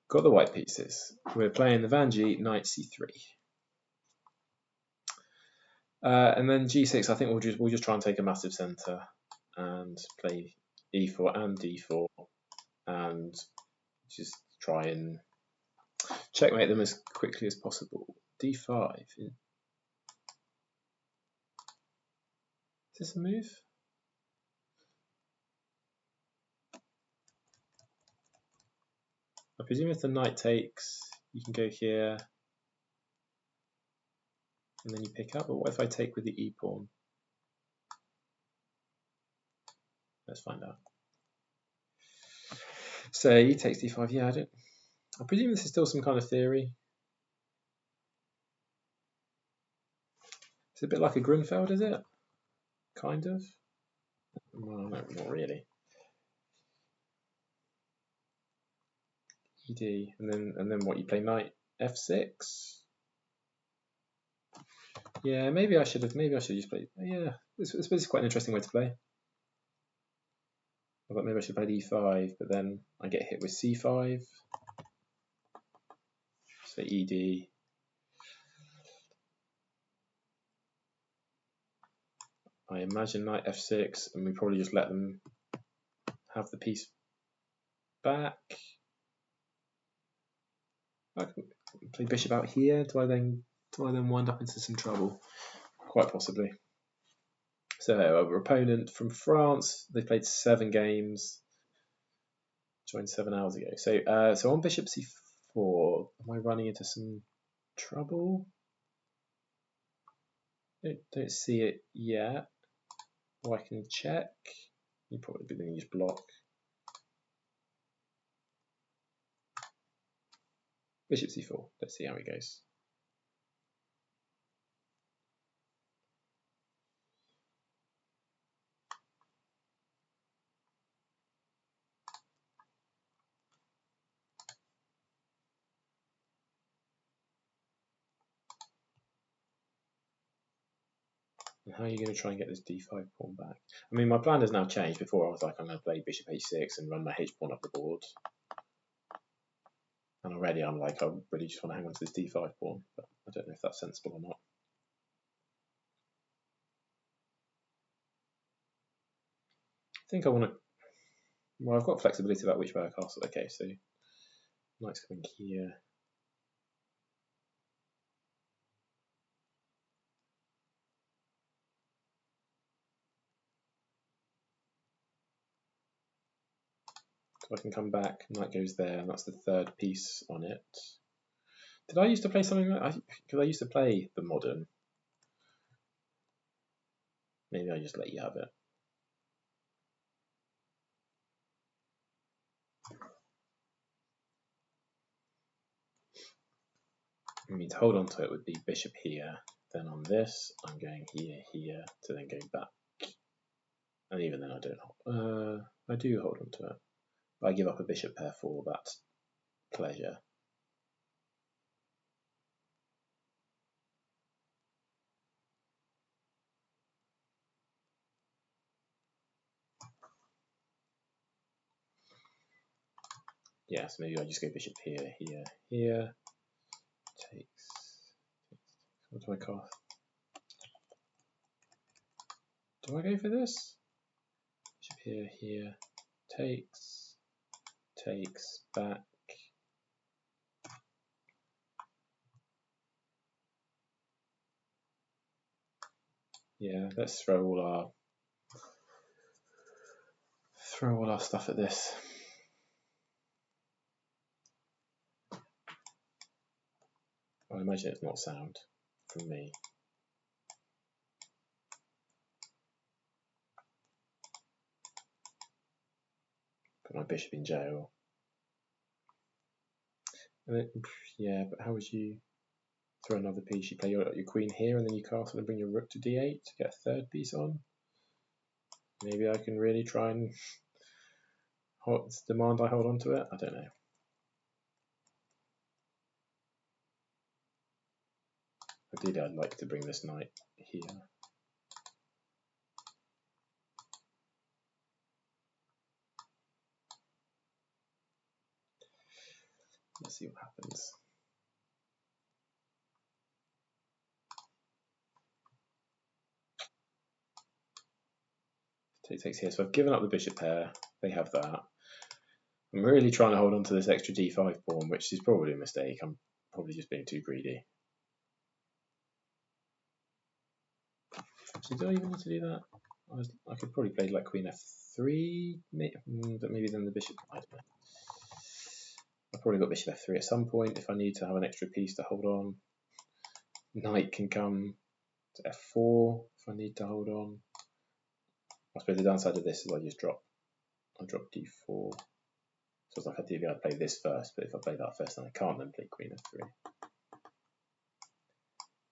got the white pieces. We're playing the Vanji, knight c3. And then g6, I think we'll just try and take a massive centre and play e4 and d4 and just try and checkmate them as quickly as possible. d5. Is this a move? I presume if the knight takes, you can go here and then you pick up. But what if I take with the e pawn? Let's find out. So e takes d5. Yeah, I presume this is still some kind of theory. It's a bit like a Grunfeld, is it? Kind of. Well, no, not really. Ed, and then what? You play knight f6. Yeah, maybe I should have just played. Yeah, this is quite an interesting way to play. I thought maybe I should play d5, but then I get hit with c5. So ed. I imagine knight f6, and we probably just let them have the piece back. I can play bishop out here. Do I then wind up into some trouble? Quite possibly. So our opponent from France, they played 7 games, joined 7 hours ago. So on bishop c4, am I running into some trouble? Don't see it yet. Or I can check. You probably then just block. Bishop c4. Let's see how it goes. And how are you going to try and get this d5 pawn back? I mean, my plan has now changed. Before I was like, I'm going to play bishop h6 and run my h pawn up the board. And already I'm like, I really just want to hang on to this d5 pawn. But I don't know if that's sensible or not. I think I want to... Well, I've got flexibility about which way I castle. Okay, so knight's coming here. So I can come back, knight goes there, and that's the 3rd piece on it. Did I used to play something like that? Because I used to play the modern. Maybe I just let you have it. I mean, to hold on to it would be bishop here. Then on this, I'm going here, to then go back. And even then I don't. I do hold on to it. But I give up a bishop pair for that pleasure. Yeah, so maybe I just go bishop here. Takes. What do I cast? Do I go for this? Bishop here. Takes, back. Yeah, let's throw all our stuff at this. I imagine it's not sound from me. Put my bishop in jail. And then, yeah, but how would you throw another piece? You play your queen here, and then you castle and bring your rook to d8 to get a 3rd piece on. Maybe I can really try and demand I hold on to it. I don't know. Ideally, I'd like to bring this knight here. Let's see what happens. Take takes here, so I've given up the bishop pair. They have that. I'm really trying to hold on to this extra d5 pawn, which is probably a mistake. I'm probably just being too greedy. So do I even need to do that? I could probably play like queen f3, but maybe then the bishop. I don't know. I've probably got bishop f3 at some point if I need to have an extra piece to hold on. Knight can come to f4 if I need to hold on. I suppose the downside of this is I drop d4. So it's like ideally I'd play this first, but if I play that first, then I can't then play queen f3.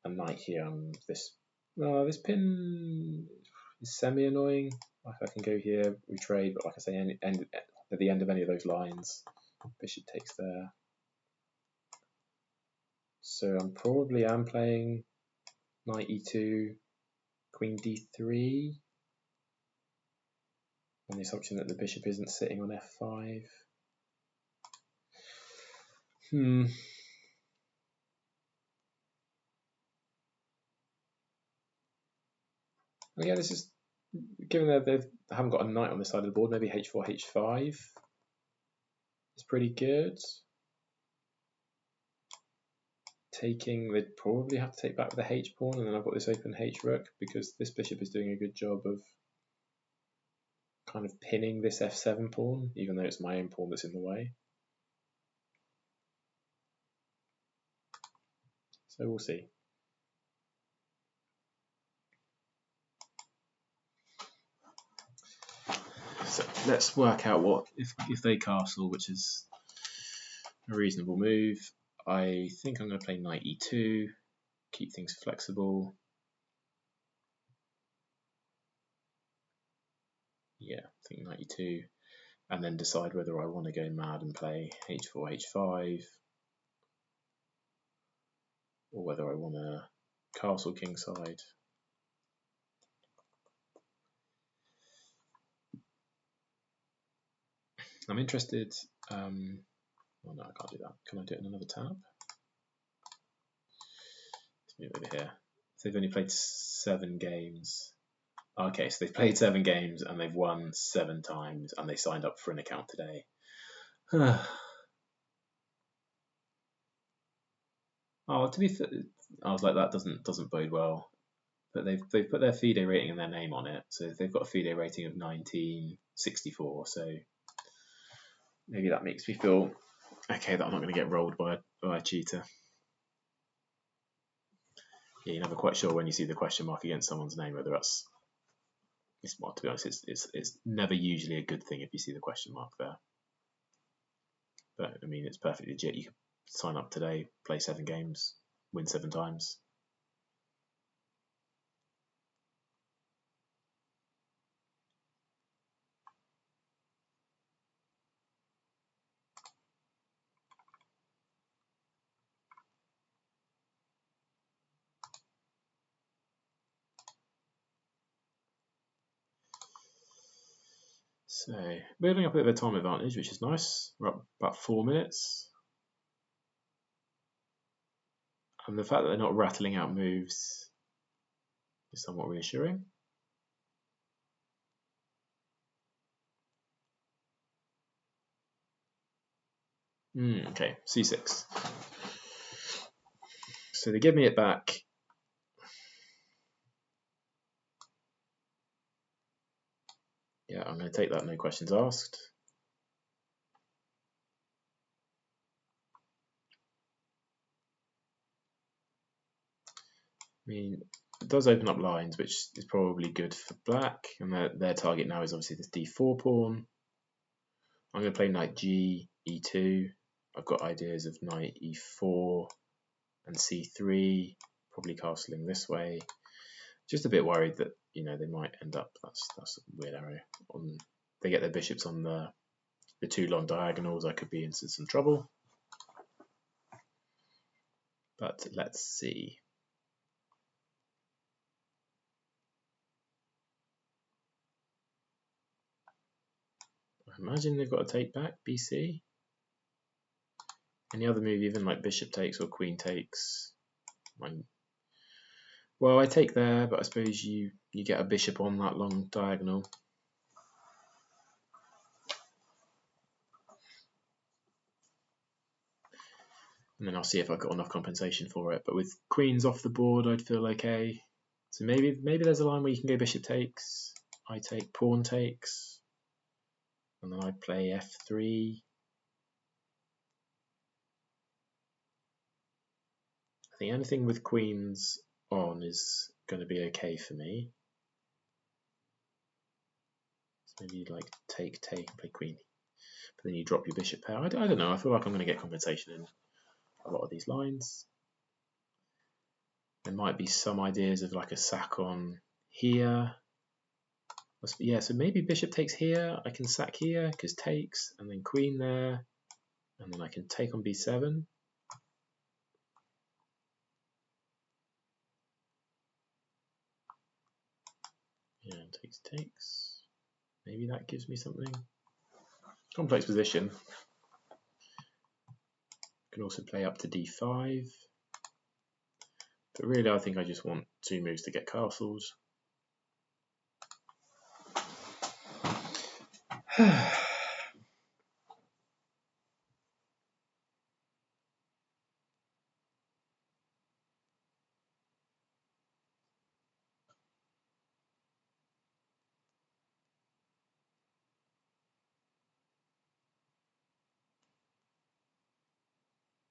And knight here, this pin is semi-annoying. Like I can go here, retrade, but like I say, at the end of any of those lines, bishop takes there. So I'm probably playing knight e2, queen d3, on the assumption that the bishop isn't sitting on f5. Yeah, this is, given that they haven't got a knight on this side of the board, maybe h4, h5 is pretty good. They'd probably have to take back with the h pawn, and then I've got this open h rook, because this bishop is doing a good job of kind of pinning this f7 pawn, even though it's my own pawn that's in the way. So we'll see. So let's work out what if they castle, which is a reasonable move. I think I'm going to play knight e2, keep things flexible. Yeah, I think knight e2, and then decide whether I want to go mad and play h4, h5, or whether I want to castle kingside. I'm interested. Oh no, I can't do that. Can I do it in another tab? Let's move over here. So they've only played 7 games. Okay, so they've played 7 games and they've won 7 times, and they signed up for an account today. Oh, to be fair, I was like, that doesn't bode well. But they've put their FIDE rating and their name on it, so they've got a FIDE rating of 1964. So maybe that makes me feel okay that I'm not going to get rolled by a cheater. Yeah, you're never quite sure when you see the question mark against someone's name whether that's. Well, to be honest, it's never usually a good thing if you see the question mark there. But I mean, it's perfectly legit. You could sign up today, play 7 games, win 7 times. So building up a bit of a time advantage, which is nice. We're up about 4 minutes. And the fact that they're not rattling out moves is somewhat reassuring. Okay, c6. So they give me it back. Yeah, I'm going to take that, no questions asked. I mean, it does open up lines, which is probably good for black. And their target now is obviously this d4 pawn. I'm going to play knight g, e2. I've got ideas of knight e4 and c3, probably castling this way. Just a bit worried that they might end up. That's a weird arrow. They get their bishops on the 2 long diagonals. I could be in some trouble. But let's see. I imagine they've got to take back BC. Any other move, even like bishop takes or queen takes. Well, I take there, but I suppose you get a bishop on that long diagonal. And then I'll see if I've got enough compensation for it. But with queens off the board, I'd feel okay. So maybe there's a line where you can go bishop takes. I take pawn takes. And then I play f3. I think anything with queens on is going to be okay for me. So maybe you'd like take, and play queen. But then you drop your bishop pair. I don't know. I feel like I'm going to get compensation in a lot of these lines. There might be some ideas of like a sack on here. Yeah, so maybe bishop takes here. I can sack here because takes, and then queen there, and then I can take on b7. Yeah, takes. Maybe that gives me something. Complex position. Can also play up to d5. But really, I think I just want 2 moves to get castles.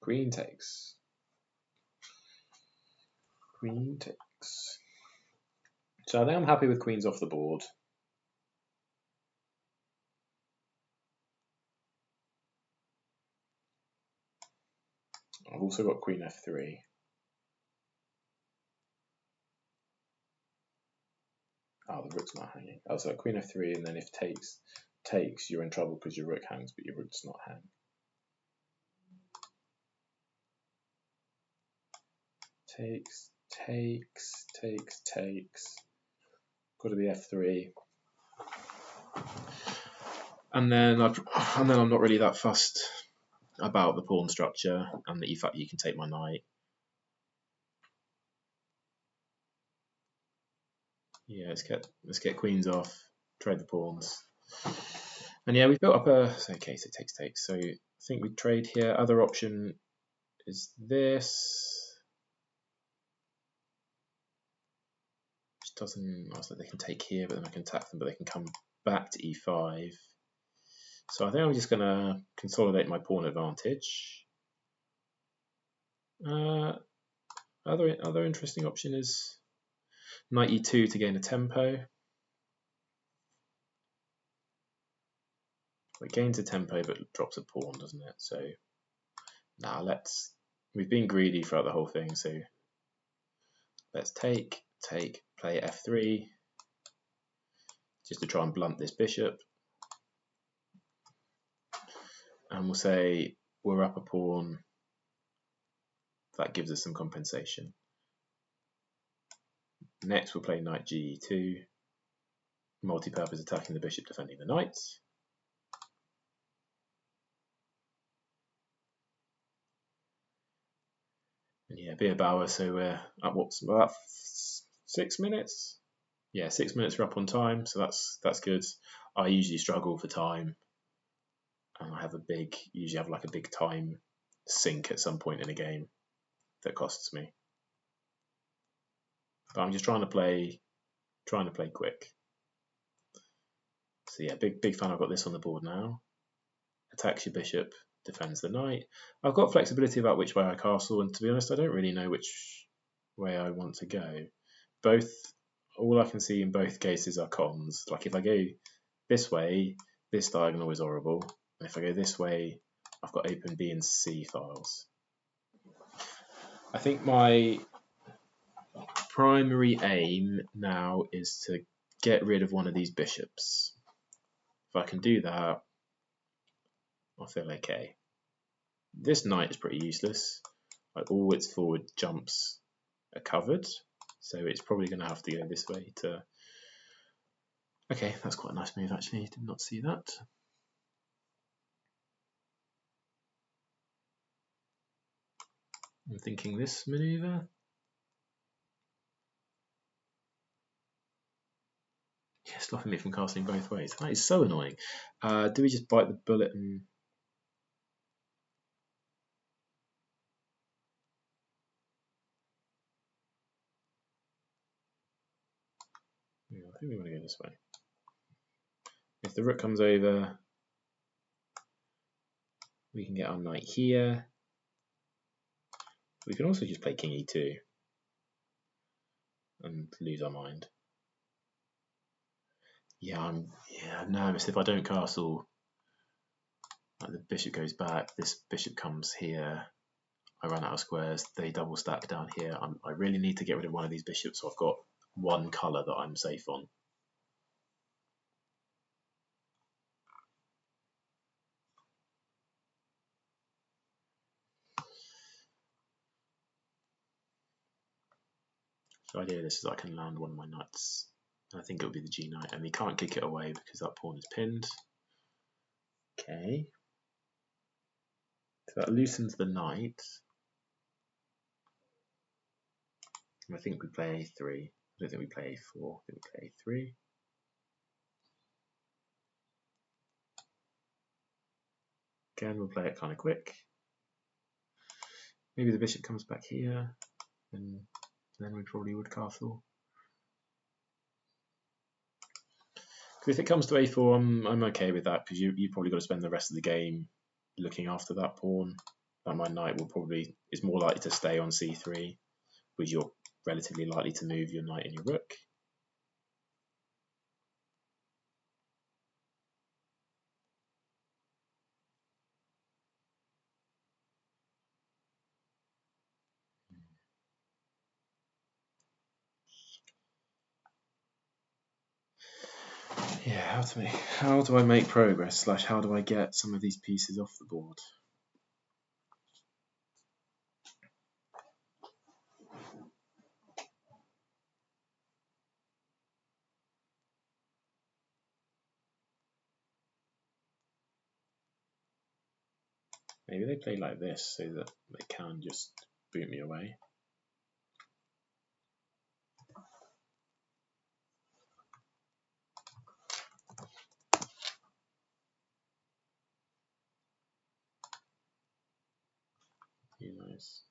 Queen takes. Queen takes. So I think I'm happy with queens off the board. I've also got queen f3. Oh, the rook's not hanging. Oh, so queen f3, and then if takes, you're in trouble because your rook hangs, but your rook does not hang. Takes. Got to be f3. And then I'm not really that fussed about the pawn structure and the fact that you can take my knight. Yeah, let's get queens off, trade the pawns. And yeah, we've built up okay, so takes. So I think we trade here. Other option is this. Which doesn't, I was like they can take here, but then I can attack them, but they can come back to e5. So I think I'm just gonna consolidate my pawn advantage. Other interesting option is knight e2 to gain a tempo. It gains a tempo but drops a pawn, doesn't it? So now we've been greedy throughout the whole thing, so let's take, play f3 just to try and blunt this bishop. And we'll say we're up a pawn. That gives us some compensation. Next we'll play knight ge2, multi-purpose attacking the bishop, defending the knight. And yeah, beer Bauer, so we're at what's about 6 minutes? Yeah, 6 minutes we're up on time, so that's good. I usually struggle for time, and I usually have like a big time sink at some point in a game that costs me. But I'm just trying to play quick. So yeah, big fan. I've got this on the board now. Attacks your bishop, defends the knight. I've got flexibility about which way I castle, and to be honest, I don't really know which way I want to go. All I can see in both cases are cons. Like if I go this way, this diagonal is horrible. And if I go this way, I've got open B and C files. I think my primary aim now is to get rid of one of these bishops. If I can do that, I'll feel okay. This knight is pretty useless. Like all its forward jumps are covered, so it's probably going to have to go this way to... Okay, that's quite a nice move actually, did not see that. I'm thinking this manoeuvre. Yeah, stopping me from casting both ways. That is so annoying. Do we just bite the bullet and... Yeah, I think we want to go this way. If the rook comes over, we can get our knight here. We can also just play king e2 and lose our mind. Yeah, I'm nervous if I don't castle. Like the bishop goes back, this bishop comes here. I run out of squares. They double stack down here. I really need to get rid of one of these bishops, so I've got one colour that I'm safe on. So the idea of this is I can land one of my knights. And I think it'll be the G knight, and we can't kick it away because that pawn is pinned. Okay. So that loosens the knight. I think we play a3. I don't think we play a4. I think we play a3. Again, we'll play it kind of quick. Maybe the bishop comes back here, and then we probably would castle. If it comes to a4, I'm okay with that, because you've probably got to spend the rest of the game looking after that pawn. Like my knight is more likely to stay on c3, which you're relatively likely to move your knight and your rook. Yeah, how do I make progress, / how do I get some of these pieces off the board? Maybe they play like this so that they can just boot me away. Who knows?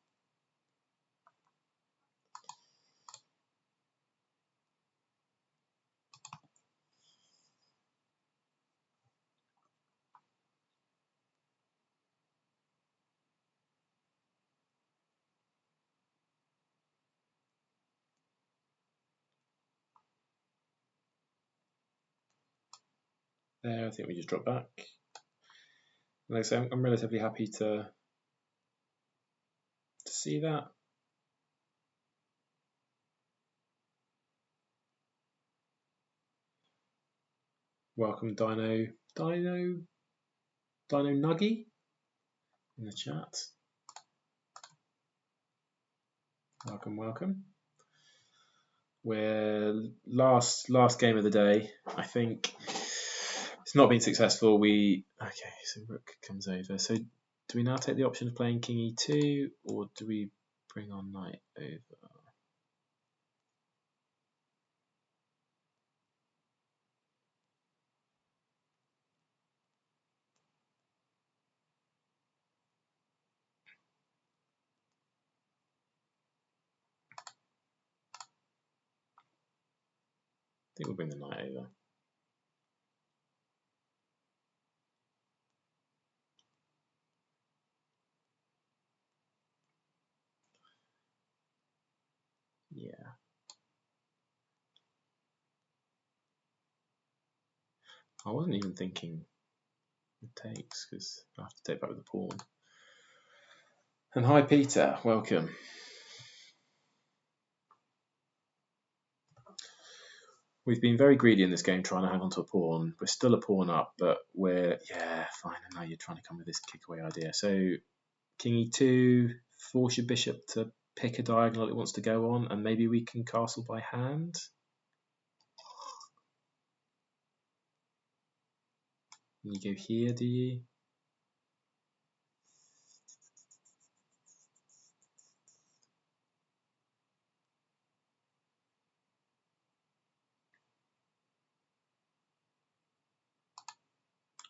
There, I think we just drop back. Like I say, I'm relatively happy to see that. Welcome Dino Nuggy in the chat. Welcome. We're last game of the day. I think it's not been successful. Okay, so rook comes over. So do we now take the option of playing king e2, or do we bring our knight over? I think we'll bring the knight over. Yeah. I wasn't even thinking it takes, because I have to take back with the pawn. And hi Peter, welcome. We've been very greedy in this game, trying to hang on to a pawn. We're still a pawn up, but yeah, fine. And now you're trying to come with this kick away idea. So king e2, force your bishop to pick a diagonal it wants to go on, and maybe we can castle by hand. You go here, do you?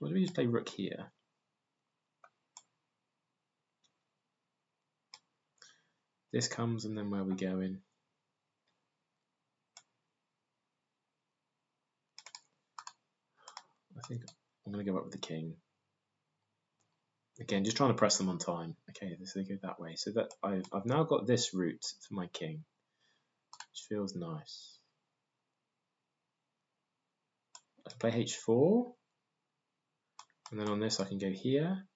why don't we just play rook here? This comes, and then where are we going? I think I'm going to go up with the king. Again, just trying to press them on time. Okay, so they go that way. So that I've now got this route for my king, which feels nice. I can play h4, and then on this I can go here.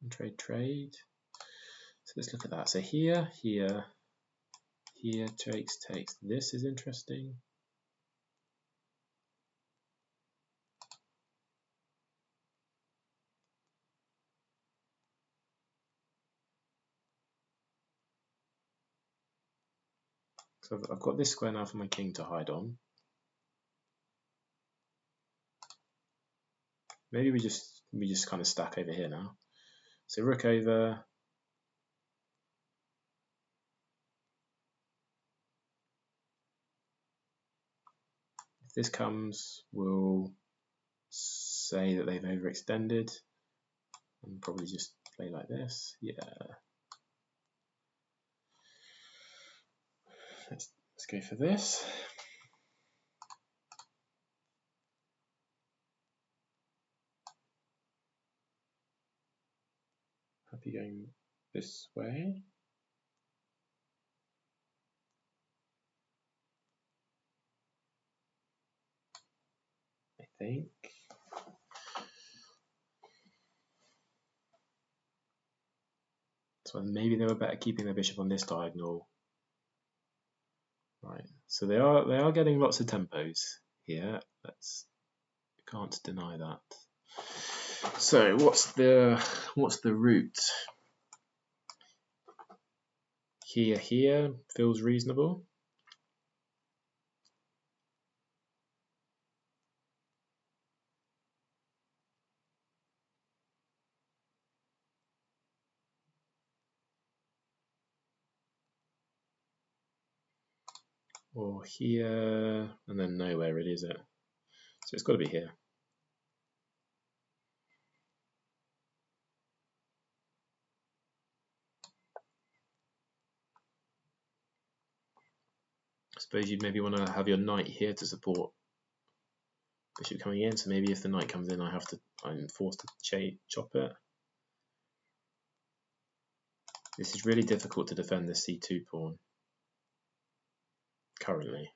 And trade. So let's look at that. So here, takes. This is interesting. So I've got this square now for my king to hide on. Maybe we just kind of stack over here now. So rook over. If this comes, we'll say that they've overextended, and probably just play like this. Yeah. Let's go for this. Happy going this way. I think. So maybe they were better keeping their bishop on this diagonal. Right. So they are getting lots of tempos here. Can't deny that. So what's the route? Here feels reasonable. Or here, and then nowhere really, is it? So it's got to be here. I suppose you'd maybe want to have your knight here to support bishop coming in. So maybe if the knight comes in, I'm forced to chop it. This is really difficult to defend this c2 pawn currently.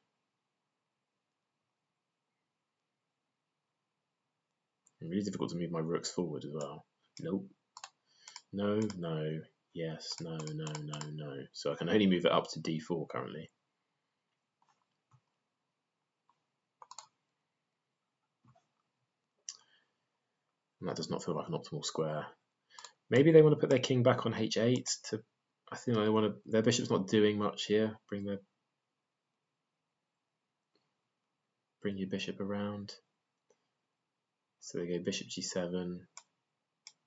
And really difficult to move my rooks forward as well. Nope. No. Yes. No. So I can only move it up to d4 currently. And that does not feel like an optimal square. Maybe they want to put their king back on h8 to. I think they want to. Their bishop's not doing much here. Bring your bishop around. So they go bishop g7,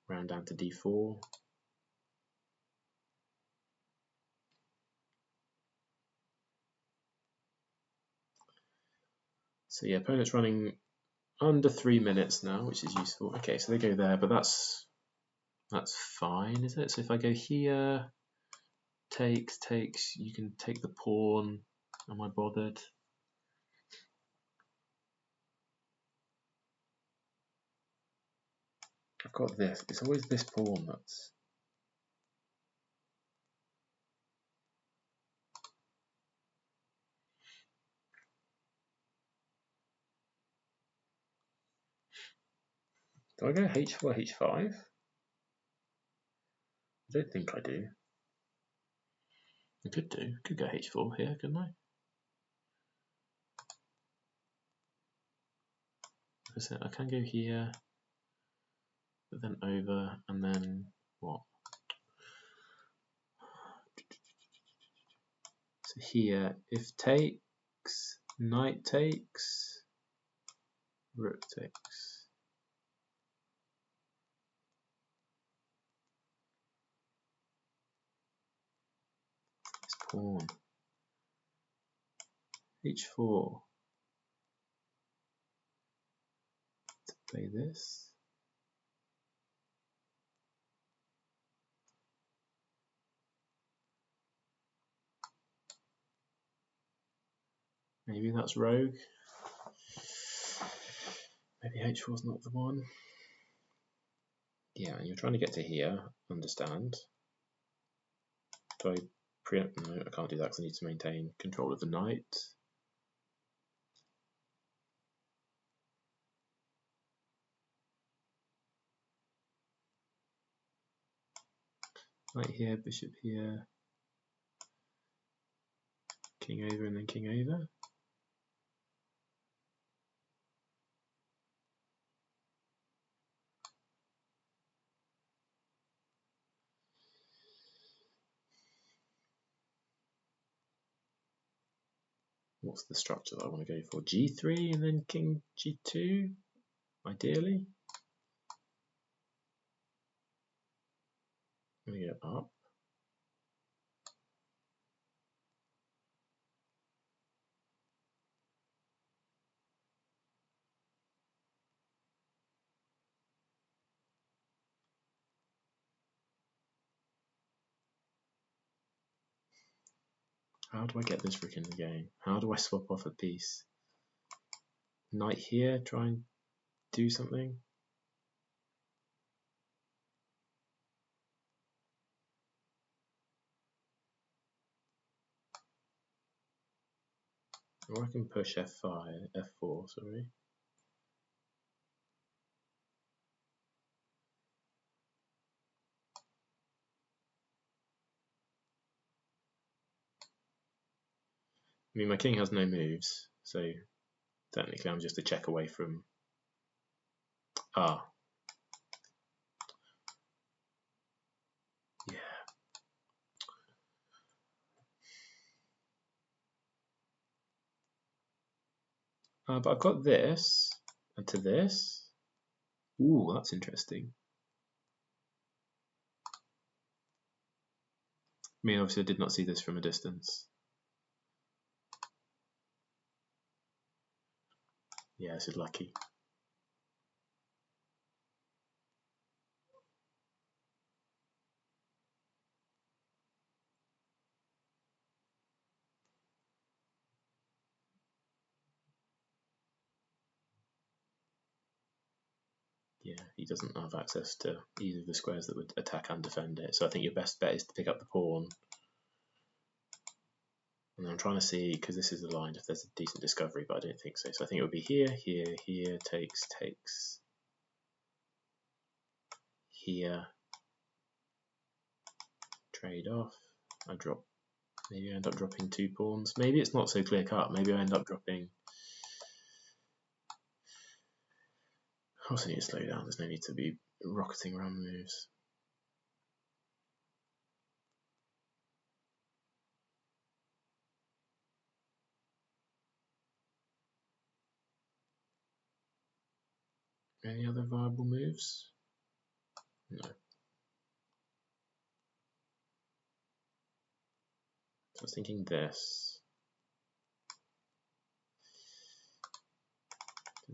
round down to d4. So yeah, opponent's running under 3 minutes now, which is useful. Okay, so they go there, but that's fine, is it? So if I go here, takes, you can take the pawn. Am I bothered? I've got this. It's always this pawn that's. Do I go h4, h5? I don't think I do. I could do. Could go h4 here, couldn't I? I can go here, but then over, and then what? So here, if takes, knight takes, rook takes. This pawn. h4. Play this. Maybe that's rogue. Maybe h4 is not the one. Yeah, and you're trying to get to here, understand. Do I preempt? No, I can't do that because I need to maintain control of the knight. Knight here, bishop here, king over and then king over. What's the structure that I want to go for? g3 and then king g2, ideally. I'm going to go up. How do I get this rook in the game? How do I swap off a piece? Knight here, try and do something. Or I can push f5, f4, sorry. I mean, my king has no moves, so technically I'm just a check away from... Ah. Yeah. But I've got this, and to this. Ooh, that's interesting. I mean, obviously I did not see this from a distance. Yeah, this is lucky. Yeah, he doesn't have access to either of the squares that would attack and defend it. So I think your best bet is to pick up the pawn. And I'm trying to see, because this is aligned, if there's a decent discovery, but I don't think so. So I think it would be here, here, here, takes, takes, here, trade off. I drop, maybe I end up dropping 2 pawns. Maybe it's not so clear cut. Maybe I end up dropping. I also need to slow down. There's no need to be rocketing around the moves. Any other viable moves? No. So I was thinking this.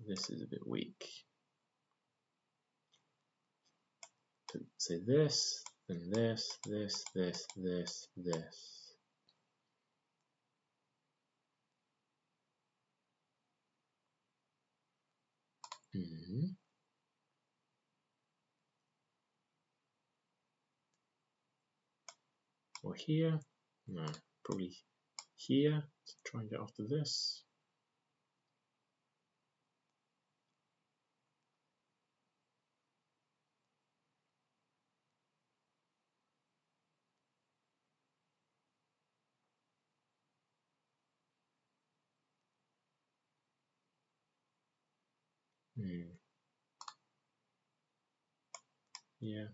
This is a bit weak. So this, then this, this, this, this, this. Or here? No, probably here. Let's try and get after this. Yeah.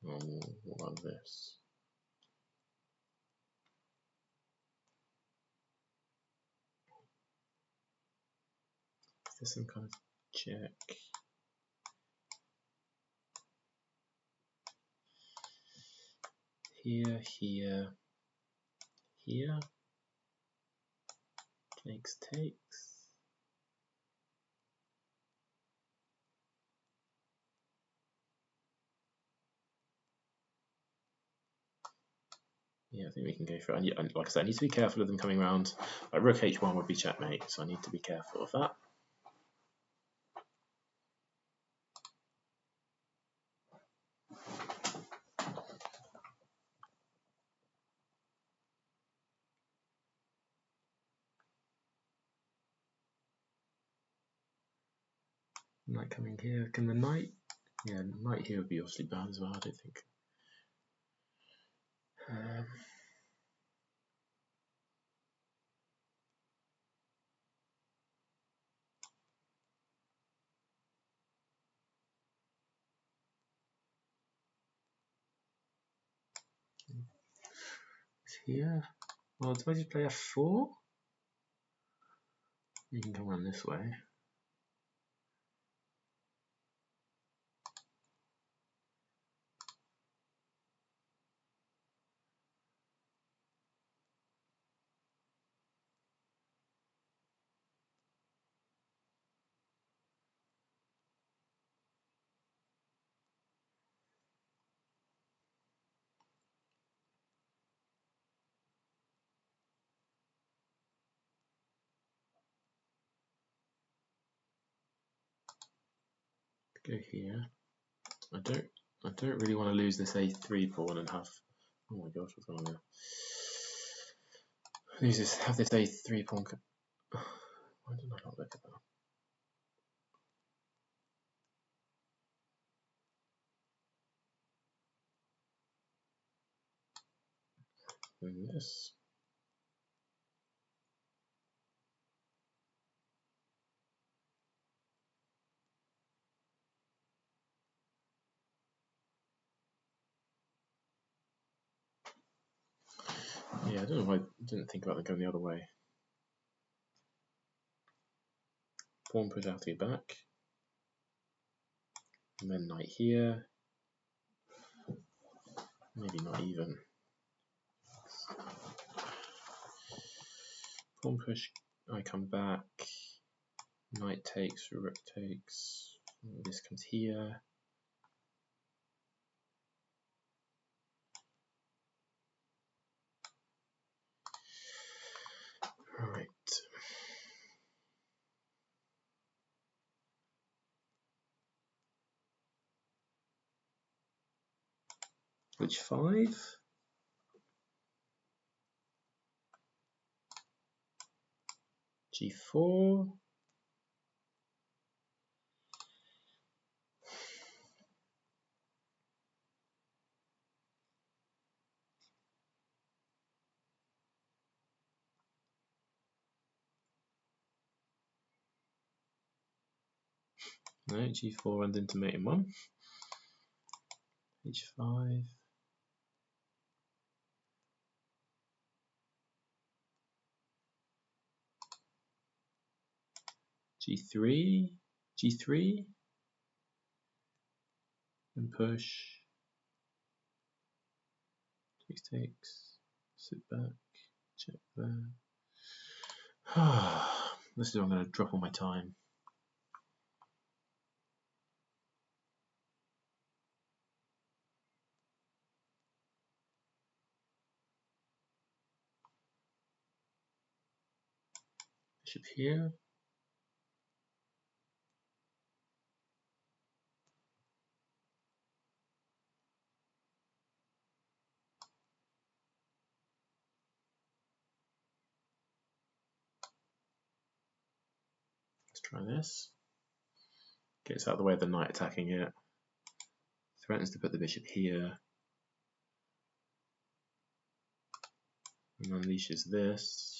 Oh, what about this? Is there some kind of check? here, here, here. Takes. Yeah, I think we can go for it. And like I said, I need to be careful of them coming around. Like rook h1 would be checkmate, so I need to be careful of that. Knight coming here. Can the knight? Yeah, knight here would be obviously bad as well. I don't think. Here. Well, suppose you play f4. You can come around this way. Go here. I don't really want to lose this a3 pawn and have. Oh my gosh, what's going on there? Have this a3 pawn. Why did I not look at that? And this. Yeah, I don't know why I didn't think about that going the other way. Pawn push out to your back. And then knight here. Maybe not even. Pawn push, I come back. Knight takes, rook takes. This comes here. Right. h5. g4. No, g4 runs into mate in 1. h5. g3. g3. And push. Takes. Sit back. Check there. This is where I'm going to drop all my time. Bishop here. Let's try this. Gets out of the way of the knight attacking it. Threatens to put the bishop here. And unleashes this.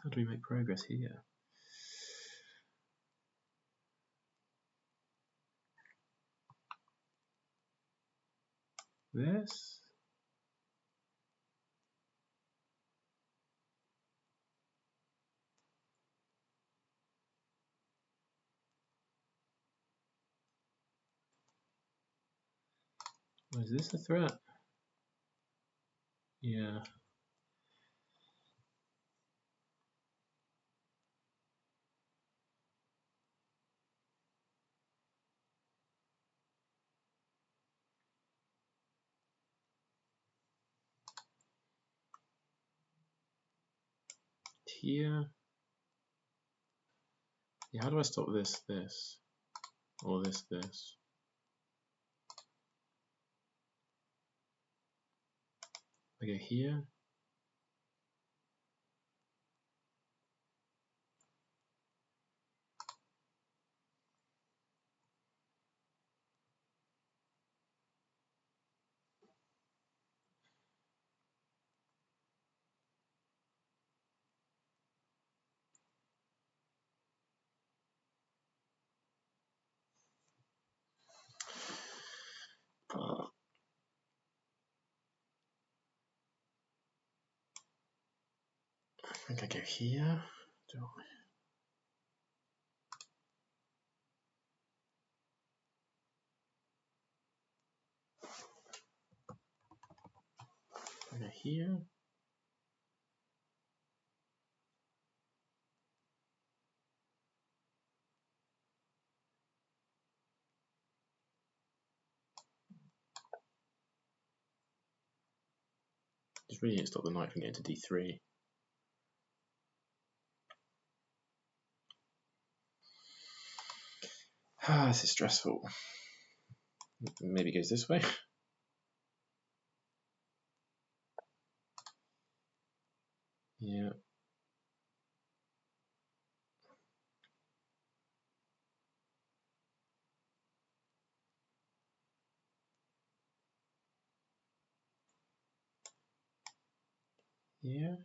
How do we make progress here? This? Oh, is this a threat? Yeah. Here. Yeah, how do I stop this, or this? I go here. I think I go here. I go here. Just really need to stop the knight from getting to d3. Ah, this is stressful. Maybe it goes this way. Yeah. Yeah.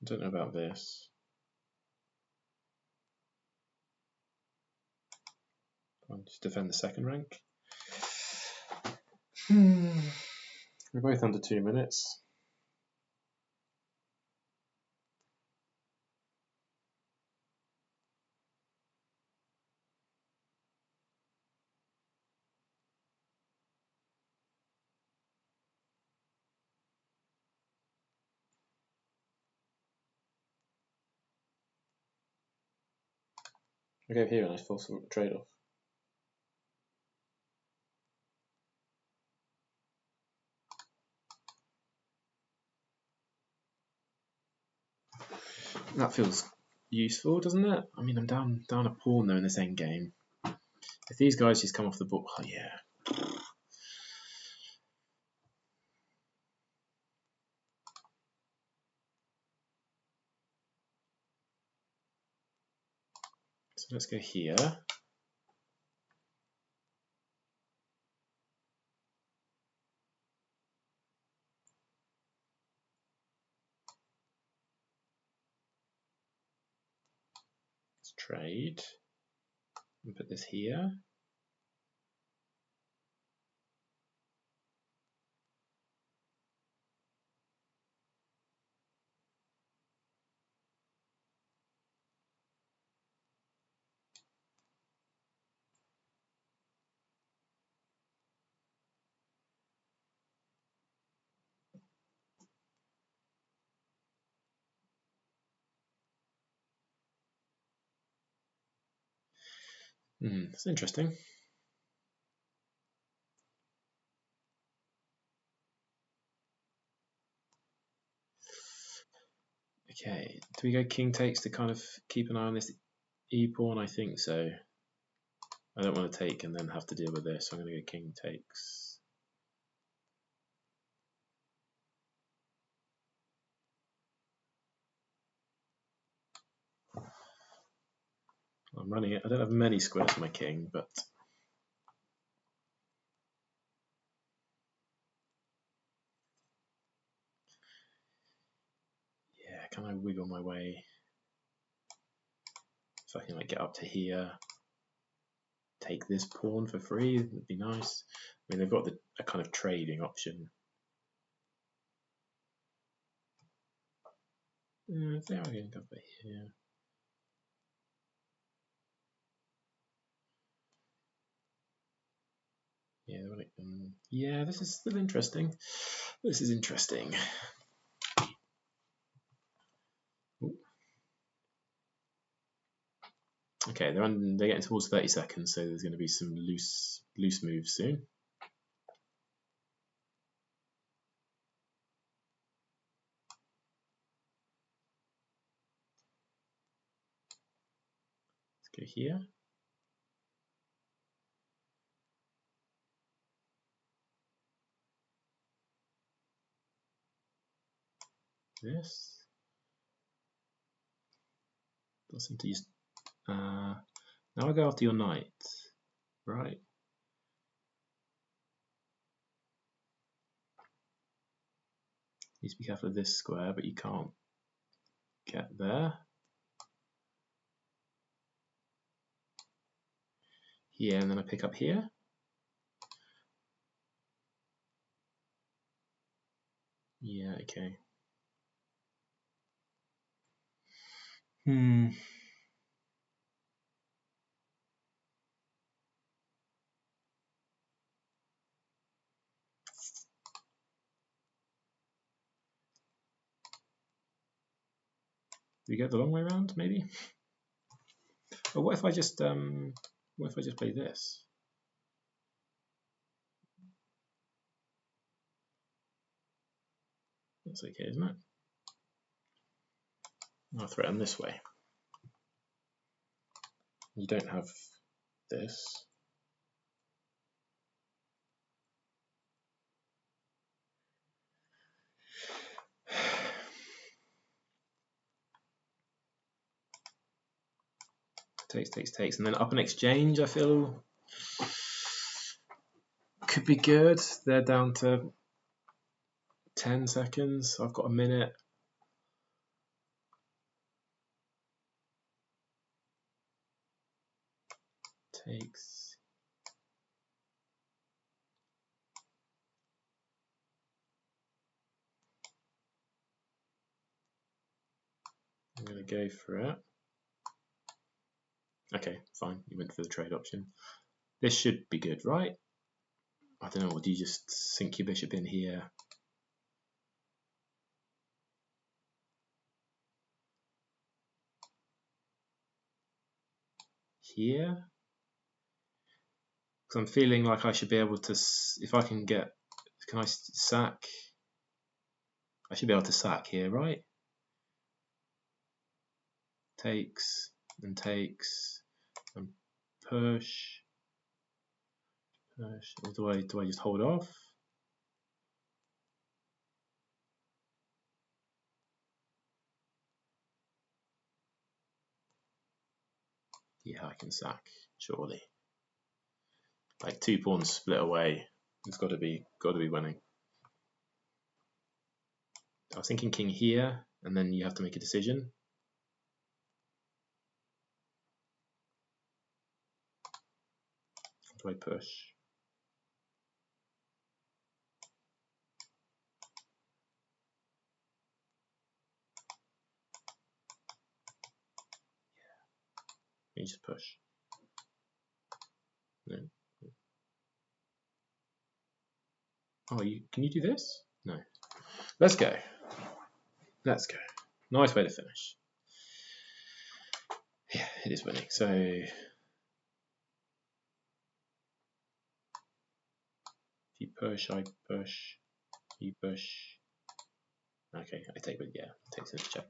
I don't know about this. I'll just defend the second rank. We're both under 2 minutes. I go here and I force a trade-off. That feels useful, doesn't it? I mean, I'm down a pawn though in this endgame. If these guys just come off the board, oh yeah. So let's go here. Let's trade and put this here. That's interesting. Okay, do we go king takes to kind of keep an eye on this E-pawn, I think so. I don't want to take and then have to deal with this, so I'm going to go king takes. I'm running it. I don't have many squares for my king, but yeah, can I wiggle my way? So I can like get up to here, take this pawn for free, would be nice. I mean, they've got a kind of trading option. If they are going to go over here. Yeah, this is still interesting. This is interesting. Ooh. Okay, they're getting towards 30 seconds, so there's going to be some loose moves soon. Let's go here. This. Don't seem to use. Now I go after your knight, right? Need to be careful of this square, but you can't get there. Here, and then I pick up here. Yeah, okay. Do we get the long way around, maybe? Or what if I just play this? That's okay, isn't it? I'll threaten this way. You don't have this. Takes, and then up an exchange. I feel could be good. They're down to 10 seconds. I've got a minute. Takes. I'm going to go for it. Okay, fine. You went for the trade option. This should be good, right? I don't know. Or do you just sink your bishop in here? Here? Because I'm feeling like I should be able to, if I can get, can I sack? I should be able to sack here, right? Takes and takes and push. Or do I just hold off? Yeah, I can sack, surely. Like 2 pawns split away. It's got to be winning. I was thinking king here, and then you have to make a decision. Do I push? You just push. No. Oh, can you do this? No. Let's go. Let's go. Nice way to finish. Yeah, it is winning. So if you push, I push. You push. Okay, I take it. Yeah, takes it to check.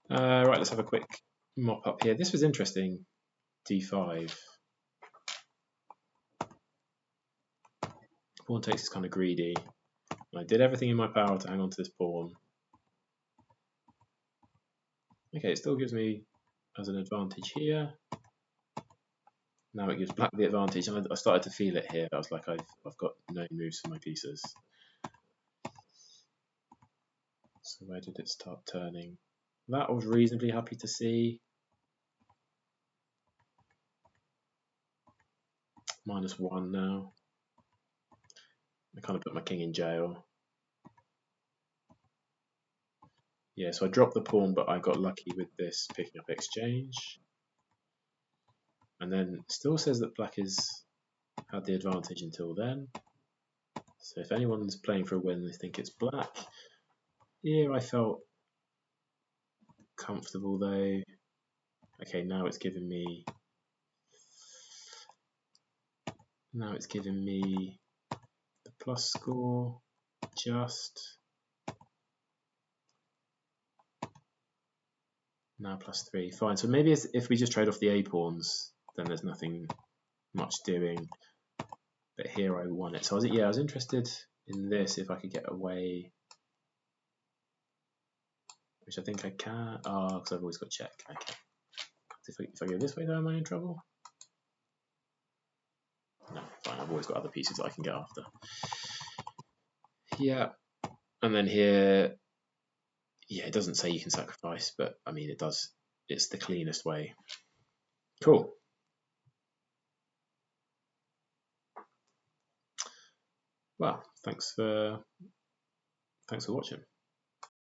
Right, let's have a quick mop up here. This was interesting. D5. Pawn takes is kind of greedy. I did everything in my power to hang on to this pawn. Okay, it still gives me as an advantage here. Now it gives black the advantage, and I started to feel it here. I was like, I've got no moves for my pieces. So where did it start turning? That I was reasonably happy to see. -1 now. I kind of put my king in jail. Yeah, so I dropped the pawn, but I got lucky with this picking up exchange. And then it still says that black has had the advantage until then. So if anyone's playing for a win, they think it's black. Here I felt comfortable though. Okay, now it's giving me the plus score just. Now +3, fine. So maybe if we just trade off the A pawns, then there's nothing much doing. But here I won it. So I was interested in this if I could get away, which I think I can. Oh, because I've always got check. Okay. If I go this way, though, am I in trouble? No, fine. I've always got other pieces that I can get after. Yeah, and then here, yeah, it doesn't say you can sacrifice, but I mean it does. It's the cleanest way. Cool. Well, thanks for watching.